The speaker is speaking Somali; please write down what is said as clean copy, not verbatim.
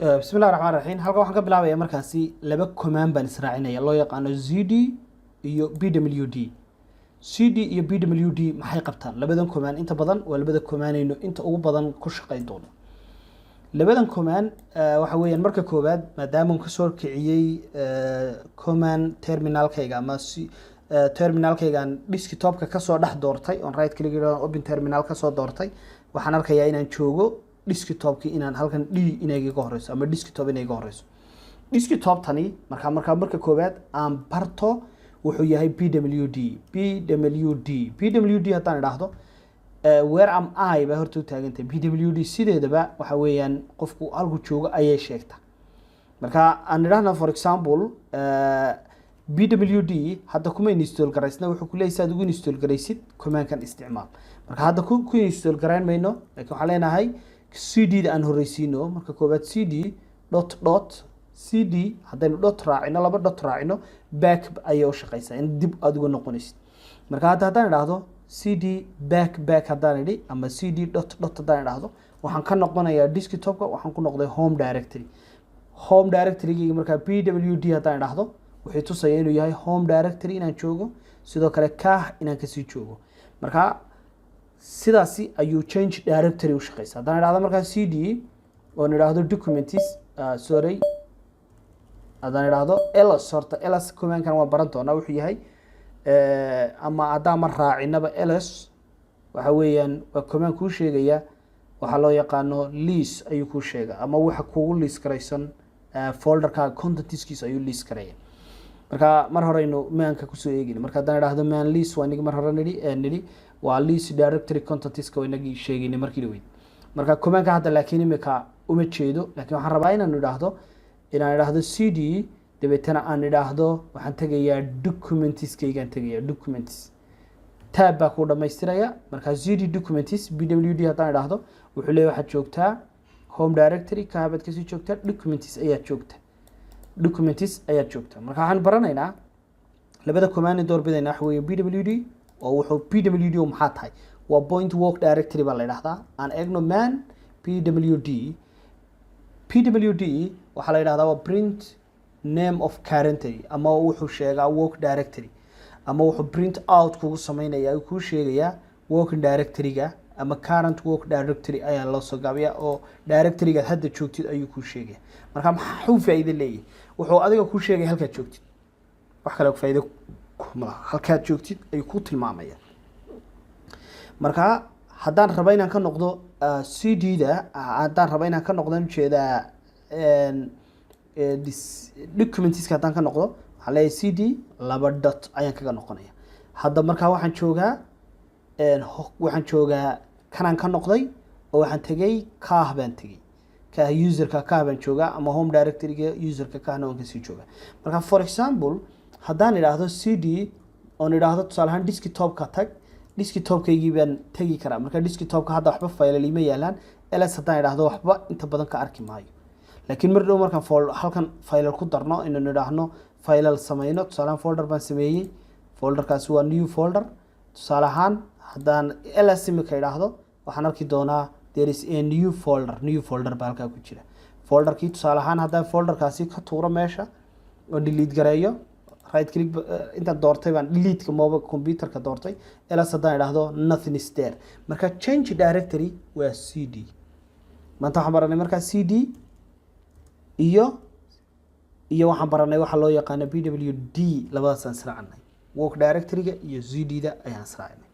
بسم الله الرحمن الرحيم halka waxaan ka bilaabayaa markaasi laba command baan israacinaya loo yaqaano cd iyo bwd cd iyo bwd maxay qabtaan labadan command inta badan waa labada command aynu inta ugu badan ku shaqeyn doono labadan command waxa weeyaan marka koobaad maadaama uu ka soo kiciyay command terminalkayga ama terminalkaygan desktopka ka soo dhex doortay on right click open terminal ka soo doortay waxaan arkayaa inaan joogo desktopki inaan halkan d inay iga horeyso ama desktop inay iga horeyso desktop tani marka koobaad aan barto wuxuu yahay bwd haddaan idhaahdo where am I ba horta u taagantay bwd sideedaba waxa weeyaan qofku halku joogo ayay sheegtaa marka aan idhaahno for example bwd hadda kuma install garaysna wuxuu ku leeyahay aad ugu install garaysid command-kan isticmaal marka hadda ku install garayn mayno laakiin waxaan leenahay cd da aan horeysiino marka koobaad cd cd haddaynu dot raacino laba dot raacino back ayay u shaqeysaa in dib aad uga noqonaysid marka hadda haddaan idhaahdo cd back haddaan idhi ama cd dot haddaan idhaahdo waxaan ka noqonayaa desktopka waxaan ku noqday home directory-gayga markaa bwd haddaan idhaahdo wuxuu tusaya inuu yahay home directory inaan joogo sidoo kale kah inaan kasii joogo marka sidaasi ayuu change directory u shaqeysaa haddaan idhaahdo markaa cd oon idhaahdo documents haddaan idhaahdo ls horta ls command-kan waa baran doonaa wuxuu yahay ama haddaan ma raacinaba ls waxa weeyaan waa command kuu sheegaya waxaa loo yaqaano lease ayuu kuu sheega ama waxa kugu lease garaysan folderkaaga contentskiisa ayuu lease garaya marka mar horeynu maanka kusoo eegin marka haddaan idhaahdo man lease waa inigi mar hore nidhi waa lease directory contentska waa inagii sheegaynay markii dhaweyd marka command-ka hadda laakiin imika uma jeedo laakiin waxaan rabaa inaan idhaahdo cd dabeetana aan idhaahdo waxaan tegayaa documentskaygaan tegayaa documents tab baa ku dhamaystiraya marka cd documents bwd haddaan idhaahdo wuxuu leeyahay waxaad joogtaa home directory kaabaad kasii joogtaa documents ayaad joogtaa marka waxaan baranaynaa labada command doorbidayna waxa weeye bwd oo wuxuu bwd maxaa tahay waa point work directory baa la idhaahdaa aan eegno man bwd waxaa la idhahdaa waa print name of currently ama wuxuu sheegaa work directory ama wuxuu print out kugu sameynaya kuu sheegayaa working directory-ga ama current work directory ayaa loo soo gaabiyaa oo directory-gaad hadda joogtid ayuu kuu sheegaya marka maxuu faa'iido leeyahay wuxuu adiga kuu sheegaya halkaad joogtid wax kale faa'iido malaha halkaad joogtid ayuu kuu tilmaamaya marka haddaan raba inaan ka noqdo cd da haddaan raba inaan ka noqdo ujeedaa documentska haddaan ka noqdo waxaan leeyahay cd laba dot ayaan kaga noqonaya hadda markaa waxaan joogaa kanaan ka noqday oo waxaan tegay kah baan tegay kah userka kah baan joogaa ama home directory-ga userka kahna waan kasii joogaa marka for example haddaan idhaahdo cd oon idhaahdo tusaale ahaan desktopka tag desktopkaygii baan tegi karaa marka desktopka hadda waxba faylal ima yaalaan ls haddaan idhaahdo waxba inta badan ka arki maayo laakiin mar dhow markaan halkan faylal ku darno inaan idhaahno faylal sameyno tusaale ahaan folder baan sameeyey folderkaasi waa new folder tusaale ahaan haddaan ls imika idhaahdo waxaan arki doonaa there is a new folder baa halkaa ku jira folderkii tusaale ahaan haddaan folderkaasi ka tuuro meesha oo delete gareeyo right click intaan doortay baan delete-ka mobile computer-ka doortay ls haddaan idhaahdo nothing is there marka change directory waa cd maanta waxaan baranay markaa cd iyo waxaan baranay waxa loo yaqaano bwd labadaasaan israacinay work directory-ga iyo cd da ayaan israacinay